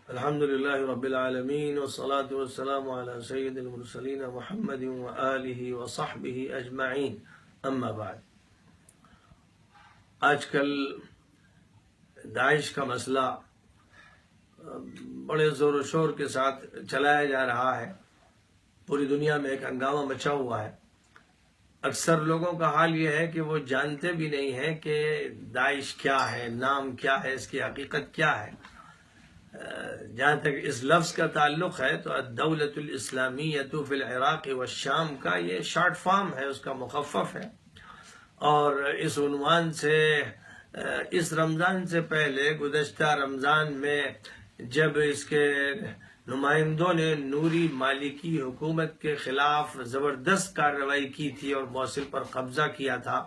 الحمد للہ رب العالمین والصلاة والسلام علی سید المرسلین محمد وآلہ وصحبہ اجمعین، اما بعد۔ آج کل داعش کا مسئلہ بڑے زور و شور کے ساتھ چلایا جا رہا ہے، پوری دنیا میں ایک ہنگامہ مچا ہوا ہے۔ اکثر لوگوں کا حال یہ ہے کہ وہ جانتے بھی نہیں ہیں کہ داعش کیا ہے، نام کیا ہے، اس کی حقیقت کیا ہے۔ جہاں تک اس لفظ کا تعلق ہے تو الدولة الاسلامیۃ فی العراق والشام کا یہ شارٹ فارم ہے، اس کا مخفف ہے، اور اس عنوان سے اس رمضان سے پہلے گزشتہ رمضان میں جب اس کے نمائندوں نے نوری مالکی حکومت کے خلاف زبردست کارروائی کی تھی اور موصل پر قبضہ کیا تھا،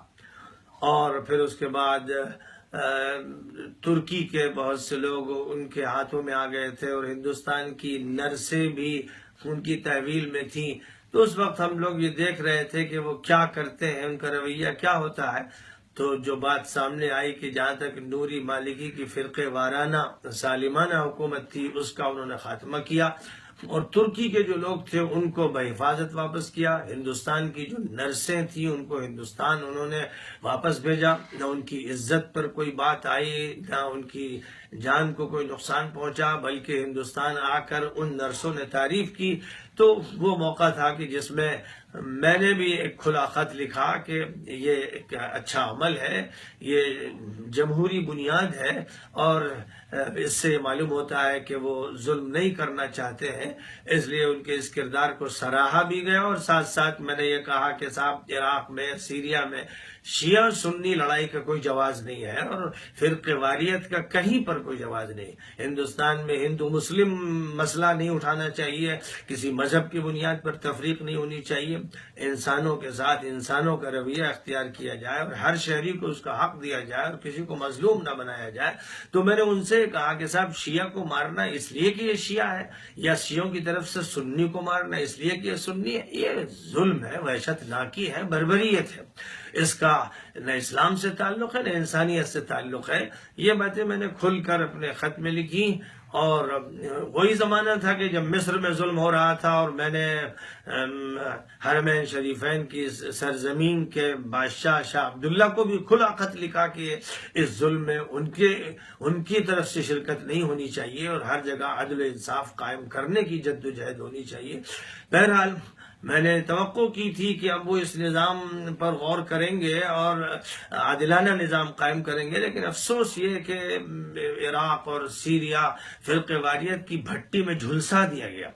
اور پھر اس کے بعد ترکی کے بہت سے لوگ ان کے ہاتھوں میں آ گئے تھے اور ہندوستان کی نرسیں بھی ان کی تحویل میں تھیں، تو اس وقت ہم لوگ یہ دیکھ رہے تھے کہ وہ کیا کرتے ہیں، ان کا رویہ کیا ہوتا ہے۔ تو جو بات سامنے آئی کہ جہاں تک نوری مالکی کی فرقے وارانہ ظالمانہ حکومت تھی اس کا انہوں نے خاتمہ کیا، اور ترکی کے جو لوگ تھے ان کو بحفاظت واپس کیا، ہندوستان کی جو نرسیں تھیں ان کو ہندوستان انہوں نے واپس بھیجا، نہ ان کی عزت پر کوئی بات آئی، نہ ان کی جان کو کوئی نقصان پہنچا، بلکہ ہندوستان آ کر ان نرسوں نے تعریف کی۔ تو وہ موقع تھا کہ جس میں میں نے بھی ایک کھلا خط لکھا کہ یہ ایک اچھا عمل ہے، یہ جمہوری بنیاد ہے، اور اس سے معلوم ہوتا ہے کہ وہ ظلم نہیں کرنا چاہتے ہیں، اس لیے ان کے اس کردار کو سراہا بھی گیا، اور ساتھ ساتھ میں نے یہ کہا کہ صاحب عراق میں، سیریا میں شیعہ سنی لڑائی کا کوئی جواز نہیں ہے، اور فرقہ واریت کا کہیں پر کوئی جواز نہیں۔ ہندوستان میں ہندو مسلم مسئلہ نہیں اٹھانا چاہیے، کسی مذہب کی بنیاد پر تفریق نہیں ہونی چاہیے، انسانوں کے ساتھ انسانوں کا رویہ اختیار کیا جائے، اور ہر شہری کو اس کا حق دیا جائے، اور کسی کو مظلوم نہ بنایا جائے۔ تو میں نے ان سے کہا کہ صاحب شیعہ کو مارنا اس لیے کہ یہ شیعہ ہے، یا شیعوں کی طرف سے سنی کو مارنا اس لیے کہ یہ سنی ہے، یہ ظلم ہے، وحشت ناکی ہے، بربریت ہے، اس کا نہ اسلام سے تعلق ہے نہ انسانیت سے تعلق ہے۔ یہ باتیں میں نے کھل کر اپنے خط میں لکھی، اور وہی زمانہ تھا کہ جب مصر میں ظلم ہو رہا تھا، اور میں نے حرمین شریفین کی سرزمین کے بادشاہ شاہ عبداللہ کو بھی کھلا خط لکھا کہ اس ظلم میں ان کی طرف سے شرکت نہیں ہونی چاہیے، اور ہر جگہ عدل و انصاف قائم کرنے کی جدوجہد ہونی چاہیے۔ بہرحال میں نے توقع کی تھی کہ اب وہ اس نظام پر غور کریں گے اور عادلانہ نظام قائم کریں گے، لیکن افسوس یہ کہ عراق اور سیریا فرقہ واریت کی بھٹی میں جھلسا دیا گیا۔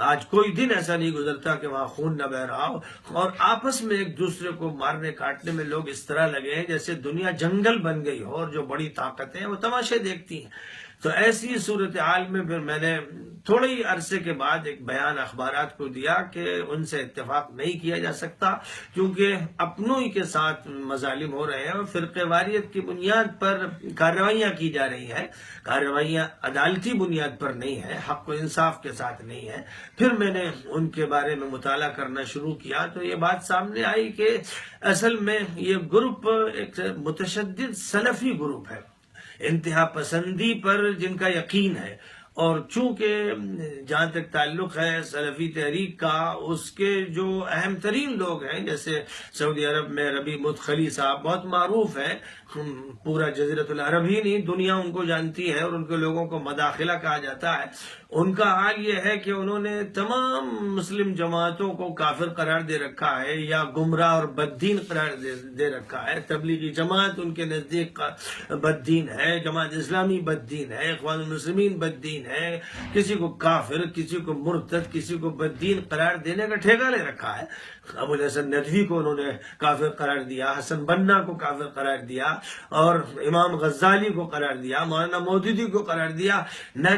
آج کوئی دن ایسا نہیں گزرتا کہ وہاں خون نہ بہ رہا ہو، اور آپس میں ایک دوسرے کو مارنے کاٹنے میں لوگ اس طرح لگے ہیں جیسے دنیا جنگل بن گئی ہو، اور جو بڑی طاقتیں وہ تماشے دیکھتی ہیں۔ تو ایسی صورتحال میں پھر میں نے تھوڑے ہی عرصے کے بعد ایک بیان اخبارات کو دیا کہ ان سے اتفاق نہیں کیا جا سکتا، کیونکہ اپنوں ہی کے ساتھ مظالم ہو رہے ہیں، اور فرقہ واریت کی بنیاد پر کارروائیاں کی جا رہی ہیں، کارروائیاں عدالتی بنیاد پر نہیں ہیں، حق و انصاف کے ساتھ نہیں ہیں۔ پھر میں نے ان کے بارے میں مطالعہ کرنا شروع کیا تو یہ بات سامنے آئی کہ اصل میں یہ گروپ ایک متشدد سلفی گروپ ہے، انتہا پسندی پر جن کا یقین ہے، اور چونکہ جہاں تک تعلق ہے سلفی تحریک کا، اس کے جو اہم ترین لوگ ہیں جیسے سعودی عرب میں ربیع مدخلی صاحب بہت معروف ہیں، پورا جزیرۃ العرب ہی نہیں دنیا ان کو جانتی ہے، اور ان کے لوگوں کو مداخلہ کہا جاتا ہے۔ ان کا حال یہ ہے کہ انہوں نے تمام مسلم جماعتوں کو کافر قرار دے رکھا ہے، یا گمراہ اور بددین قرار دے رکھا ہے۔ تبلیغی جماعت ان کے نزدیک بددین ہے، جماعت اسلامی بددین ہے، اخوان المسلمین بددین ہے، کسی کو کافر، کسی کو مرتد، کسی کو بددین قرار دینے کا ٹھیکہ لے رکھا ہے۔ ابو الحسن ندوی کو انہوں نے کافر قرار دیا، حسن بنا کو کافر قرار دیا، اور امام غزالی کو قرار دیا، مولانا مودودی کو قرار دیا۔ نہ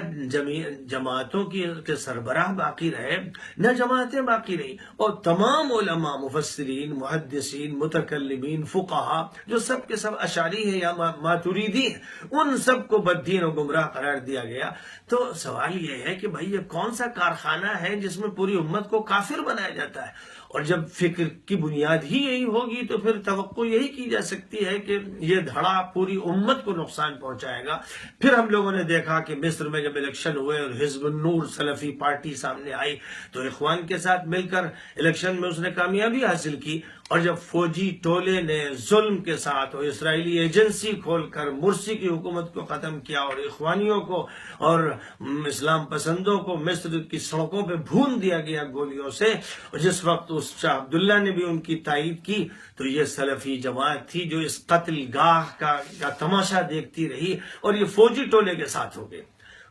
جماعتوں کے سربراہ باقی رہے، نہ جماعتیں باقی رہی، اور تمام علماء، مفسرین، محدثین، متکلمین، فقہا، جو سب کے سب اشعری ہیں یا ماتریدی ہیں، ان سب کو بددین اور گمراہ قرار دیا گیا۔ تو سوال یہ ہے کہ بھائی یہ کون سا کارخانہ ہے جس میں پوری امت کو کافر بنایا جاتا ہے؟ اور جب فکر کی بنیاد ہی یہی ہوگی تو پھر توقع یہی کی جا سکتی ہے کہ یہ دھڑا پوری امت کو نقصان پہنچائے گا۔ پھر ہم لوگوں نے دیکھا کہ مصر میں جب الیکشن ہوئے اور حزب النور سلفی پارٹی سامنے آئی تو اخوان کے ساتھ مل کر الیکشن میں اس نے کامیابی حاصل کی، اور جب فوجی ٹولے نے ظلم کے ساتھ اور اسرائیلی ایجنسی کھول کر مرسی کی حکومت کو ختم کیا اور اخوانیوں کو اور اسلام پسندوں کو مصر کی سڑکوں پہ بھون دیا گیا گولیوں سے، اور جس وقت اس شاہ عبداللہ نے بھی ان کی تائید کی، تو یہ سلفی جماعت تھی جو اس قتل گاہ کا تماشا دیکھتی رہی اور یہ فوجی ٹولے کے ساتھ ہو گئے۔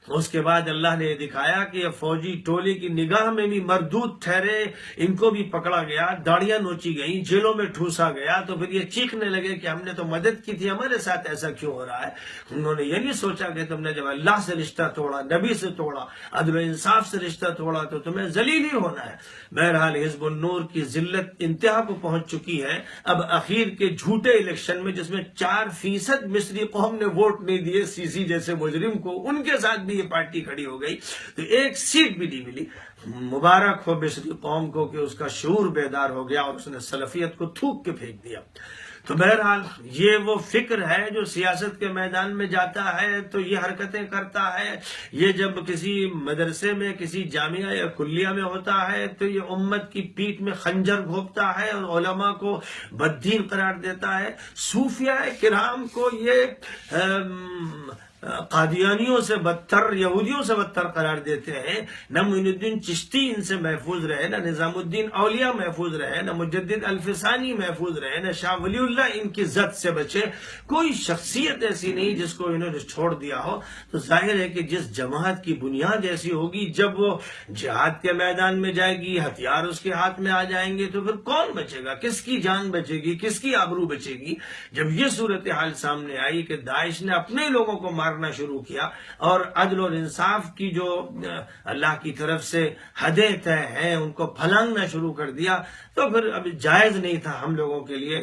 اس کے بعد اللہ نے یہ دکھایا کہ یہ فوجی ٹولی کی نگاہ میں بھی مردود ٹھہرے، ان کو بھی پکڑا گیا، داڑیاں نوچی گئیں، جیلوں میں ٹھوسا گیا، تو پھر یہ چیخنے لگے کہ ہم نے تو مدد کی تھی، ہمارے ساتھ ایسا کیوں ہو رہا ہے؟ انہوں نے یہ نہیں سوچا کہ تم نے جب اللہ سے رشتہ توڑا، نبی سے توڑا، عدل و انصاف سے رشتہ توڑا تو تمہیں ذلیل ہی ہونا ہے۔ بہرحال حزب النور کی ذلت انتہا کو پہنچ چکی ہے۔ اب اخیر کے جھوٹے الیکشن میں جس میں 4% مصری قوم نے ووٹ نہیں دیے سی سی جیسے مجرم کو، ان کے ساتھ بھی یہ پارٹی کھڑی ہو گئی تو ایک سیٹ بھی نہیں ملی۔ مبارک ہو مصری قوم کو کہ اس کا شعور بیدار ہو گیا اور اس نے سلفیت کو تھوک کے پھینک دیا۔ تو بہرحال یہ وہ فکر ہے جو سیاست کے میدان میں جاتا ہے تو یہ حرکتیں کرتا ہے۔ یہ جب کسی مدرسے میں، کسی جامعہ یا کلیہ میں ہوتا ہے تو یہ امت کی پیٹھ میں خنجر گھونپتا ہے اور علماء کو بددین قرار دیتا ہے۔ صوفیاء کرام کو یہ قادیانیوں سے بدتر، یہودیوں سے بدتر قرار دیتے ہیں۔ نہ معین الدین چشتی ان سے محفوظ رہے، نہ نظام الدین اولیاء محفوظ رہے، نہ مجدد الفسانی محفوظ رہے، نہ شاہ ولی اللہ ان کی زد سے بچے۔ کوئی شخصیت ایسی نہیں جس کو انہوں نے چھوڑ دیا ہو۔ تو ظاہر ہے کہ جس جماعت کی بنیاد ایسی ہوگی، جب وہ جہاد کے میدان میں جائے گی، ہتھیار اس کے ہاتھ میں آ جائیں گے تو پھر کون بچے گا؟ کس کی جان بچے گی؟ کس کی آبرو بچے گی؟ جب یہ صورتحال سامنے آئی کہ داعش نے اپنے لوگوں کو مارنا شروع کیا اور عدل اور انصاف کی جو اللہ کی طرف سے حدیں طے ہیں ان کو پھلانگنا شروع کر دیا، تو پھر اب جائز نہیں تھا ہم لوگوں کے لیے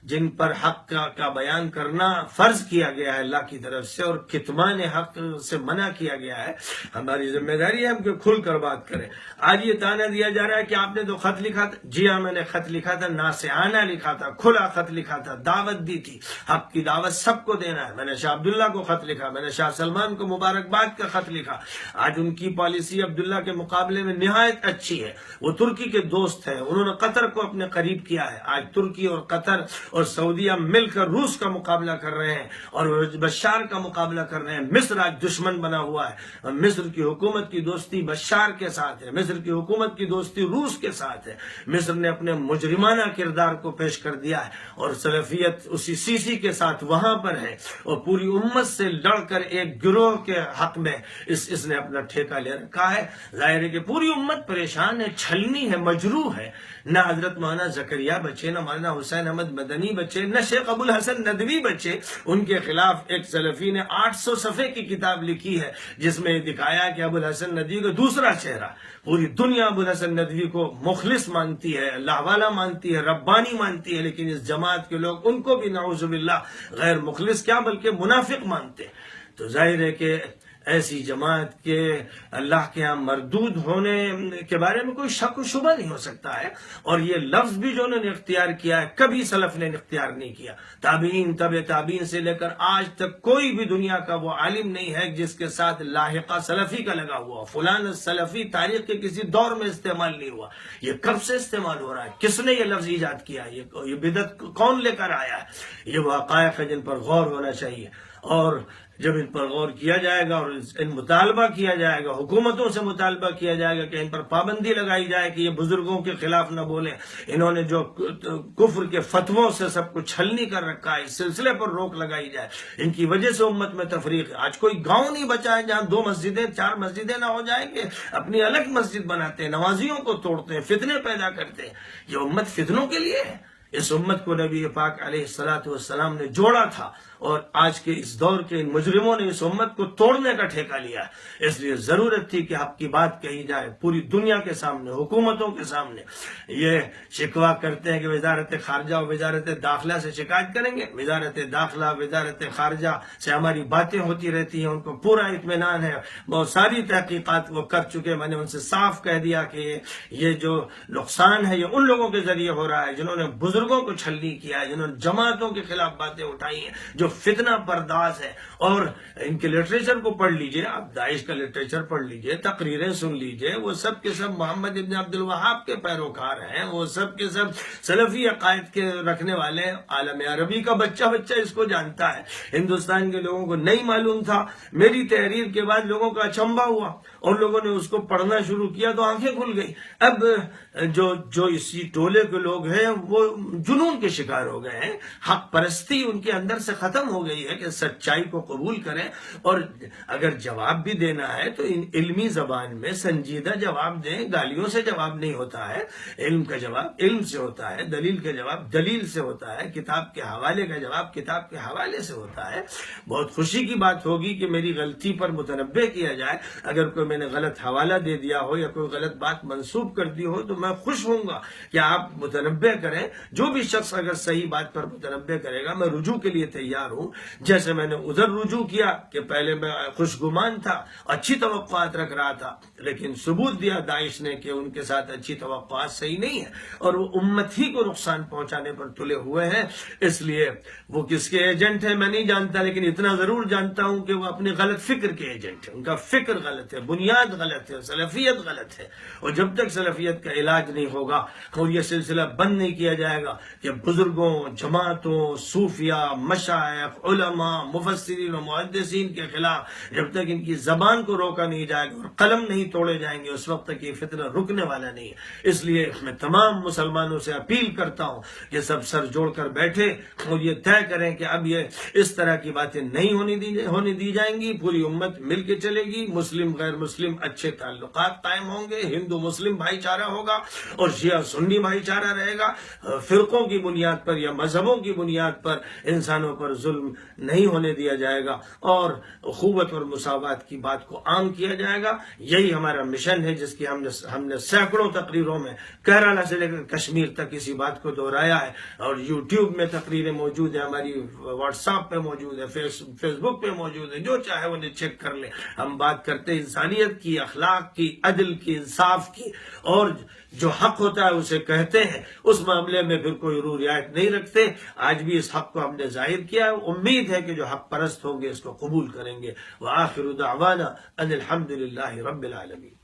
جن پر حق کا بیان کرنا فرض کیا گیا ہے اللہ کی طرف سے اور کتمان حق سے منع کیا گیا ہے، ہماری ذمہ داری ہے ہم کہ کھل کر بات کریں۔ آج یہ تانا دیا جا رہا ہے کہ آپ نے تو خط لکھا تھا۔ جی ہاں، میں نے خط لکھا تھا، ناصحانہ لکھا تھا، کھلا خط لکھا تھا، دعوت دی تھی، حق کی دعوت سب کو دینا ہے۔ میں نے شاہ عبداللہ کو خط لکھا، میں نے شاہ سلمان کو مبارکباد کا خط لکھا۔ آج ان کی پالیسی عبداللہ کے مقابلے میں نہایت اچھی ہے۔ وہ ترکی کے دوست ہیں، انہوں نے قطر کو اپنے قریب کیا ہے۔ آج ترکی اور قطر اور سعودیہ مل کر روس کا مقابلہ کر رہے ہیں اور بشار کا مقابلہ کر رہے ہیں۔ مصر آج دشمن بنا ہوا ہے۔ مصر کی حکومت کی دوستی بشار کے ساتھ ہے، مصر کی حکومت کی دوستی روس کے ساتھ ہے۔ مصر نے اپنے مجرمانہ کردار کو پیش کر دیا ہے اور سلفیت اسی سیسی کے ساتھ وہاں پر ہے اور پوری امت سے لڑ کر ایک گروہ کے حق میں اس نے اپنا ٹھیکہ لے رکھا ہے۔ ظاہر ہے کہ پوری امت پریشان ہے، چھلنی ہے، مجروح ہے۔ نہ حضرت مولانا زکریا بچے، نہ مولانا حسین احمد مدنی بچے، نہ شیخ ابو الحسن ندوی بچے۔ ان کے خلاف ایک سلفی نے 800 صفحے کی کتاب لکھی ہے جس میں دکھایا کہ ابو الحسن ندوی کا دوسرا چہرہ، پوری دنیا ابو الحسن ندوی کو مخلص مانتی ہے، اللہ والا مانتی ہے، ربانی مانتی ہے، لیکن اس جماعت کے لوگ ان کو بھی نعوذ باللہ غیر مخلص کیا بلکہ منافق مانتے ہیں۔ تو ظاہر ہے کہ ایسی جماعت کے اللہ کے ہاں مردود ہونے کے بارے میں کوئی شک و شبہ نہیں ہو سکتا ہے، اور یہ لفظ بھی جو انہوں نے اختیار کیا ہے کبھی سلف نے اختیار نہیں کیا۔ تابعین، تبع تابعین سے لے کر آج تک کوئی بھی دنیا کا وہ عالم نہیں ہے جس کے ساتھ لاحقہ سلفی کا لگا ہوا، فلان سلفی تاریخ کے کسی دور میں استعمال نہیں ہوا۔ یہ کب سے استعمال ہو رہا ہے؟ کس نے یہ لفظ ایجاد کیا؟ یہ بدعت کون لے کر آیا ہے؟ یہ وہ حقائق ہے جن پر غور ہونا چاہیے، اور جب ان پر غور کیا جائے گا اور ان مطالبہ کیا جائے گا، حکومتوں سے مطالبہ کیا جائے گا کہ ان پر پابندی لگائی جائے کہ یہ بزرگوں کے خلاف نہ بولیں، انہوں نے جو کفر کے فتووں سے سب کچھ چھلنی کر رکھا ہے، اس سلسلے پر روک لگائی جائے۔ ان کی وجہ سے امت میں تفریق ہے۔ آج کوئی گاؤں نہیں بچا ہے جہاں 2 مسجدیں 4 مسجدیں نہ ہو جائیں گے، اپنی الگ مسجد بناتے ہیں، نمازیوں کو توڑتے ہیں، فتنے پیدا کرتے ہیں۔ یہ امت فتنوں کے لیے ہے۔ اس امت کو نبی پاک علیہ الصلوۃ والسلام نے جوڑا تھا اور آج کے اس دور کے ان مجرموں نے اس امت کو توڑنے کا ٹھیکہ لیا ہے۔ اس لیے ضرورت تھی کہ حق کی بات کہی جائے پوری دنیا کے سامنے، حکومتوں کے سامنے۔ یہ شکوہ کرتے ہیں کہ وزارت خارجہ اور وزارت داخلہ سے شکایت کریں گے۔ وزارت داخلہ، وزارت خارجہ سے ہماری باتیں ہوتی رہتی ہیں، ان کو پورا اطمینان ہے، بہت ساری تحقیقات وہ کر چکے۔ میں نے ان سے صاف کہہ دیا کہ یہ جو نقصان ہے یہ ان لوگوں کے ذریعے ہو رہا ہے جنہوں نے بزرگوں کو چھلنی کیا ہے، جنہوں نے جماعتوں کے خلاف باتیں اٹھائی ہیں، جو فتنہ پرداز ہے۔ اور ان کے لٹریچر کو پڑھ لیجئے، آپ داعش کا لٹریچر پڑھ لیجئے، تقریریں سن لیجئے، وہ سب کے سب محمد ابن عبد الوہاب کے پیروکار ہیں، وہ سب کے سب سلفی عقائد کے رکھنے والے ہیں۔ عالم عربی کا بچہ اس کو جانتا ہے، ہندوستان کے لوگوں کو نہیں معلوم تھا۔ میری تحریر کے بعد لوگوں کا اچنبھا ہوا اور لوگوں نے اس کو پڑھنا شروع کیا تو آنکھیں کھل گئی۔ اب جو اسی ٹولے کے لوگ ہیں وہ جنون کے شکار ہو گئے ہیں، حق پرستی ان کے اندر سے ختم ہو گئی ہے کہ سچائی کو قبول کریں، اور اگر جواب بھی دینا ہے تو ان علمی زبان میں سنجیدہ جواب دیں، گالیوں سے جواب نہیں ہوتا ہے۔ علم کا جواب علم سے ہوتا ہے، دلیل کا جواب دلیل سے ہوتا ہے، کتاب کے حوالے کا جواب کتاب کے حوالے سے ہوتا ہے۔ بہت خوشی کی بات ہوگی کہ میری غلطی پر متنبہ کیا جائے، اگر کوئی میں نے غلط حوالہ دے دیا ہو یا کوئی غلط بات منسوب کر دی ہو تو میں خوش ہوں گا کہ آپ متنبہ کریں۔ جو بھی شخص اگر صحیح بات پر متنبہ کرے گا میں رجوع کے لیے تیار ہوں، جیسے میں نے ادھر رجوع کیا کہ پہلے میں خوشگمان تھا، اچھی توقعات رکھ رہا تھا، لیکن ثبوت دیا داعش نے کہ ان کے ساتھ اچھی توقعات صحیح نہیں ہے اور وہ امت ہی کو نقصان پہنچانے پر تلے ہوئے ہیں۔ اس لیے وہ کس کے ایجنٹ ہیں میں نہیں جانتا، لیکن اتنا ضرور جانتا ہوں کہ وہ اپنی غلط فکر کے ایجنٹ ہیں۔ ان کا فکر غلط ہے، بنیاد غلط ہے، سلفیت غلط ہے، اور جب تک سلفیت کا علاج نہیں ہوگا اور یہ سلسلہ بند نہیں کیا جائے گا کہ بزرگوں، جماعتوں، صوفیہ، مشائخ، علماء، مفسرین و محدثین کے خلاف جب تک ان کی زبان کو روکا نہیں جائے گا اور قلم نہیں توڑے جائیں گے اس وقت تک یہ فتنہ رکنے والا نہیں ہے۔ اس لیے میں تمام مسلمانوں سے اپیل کرتا ہوں کہ سب سر جوڑ کر بیٹھے اور یہ طے کریں کہ اب یہ اس طرح کی باتیں نہیں ہونے دی جائیں گی، پوری امت مل کے چلے گی، مسلم غیر مسلم اچھے تعلقات قائم ہوں گے، ہندو مسلم بھائی چارہ ہوگا اور شیعہ سنی بھائی چارہ رہے گا۔ فرقوں کی بنیاد پر یا مذہبوں کی بنیاد پر انسانوں پر ظلم نہیں ہونے دیا جائے گا اور اخوت اور مساوات کی بات کو عام کیا جائے گا۔ یہی ہمارا مشن ہے جس کی ہم نے سینکڑوں تقریروں میں کیرالہ سے لے کر کشمیر تک اسی بات کو دہرایا ہے، اور یوٹیوب میں تقریریں موجود ہیں، ہماری واٹس ایپ پہ موجود ہے، فیس بک پہ موجود ہے، جو چاہے انہیں چیک کر لیں۔ ہم بات کرتے ہیں انسانیت کی، اخلاق کی، عدل کی، انصاف کی، اور جو حق ہوتا ہے اسے کہتے ہیں، اس معاملے میں پھر کوئی رو رعایت نہیں رکھتے۔ آج بھی اس حق کو ہم نے ظاہر کیا ہے، امید ہے کہ جو حق پرست ہوں گے اس کو قبول کریں گے۔ وآخر دعوانا ان الحمد للہ رب العالمین۔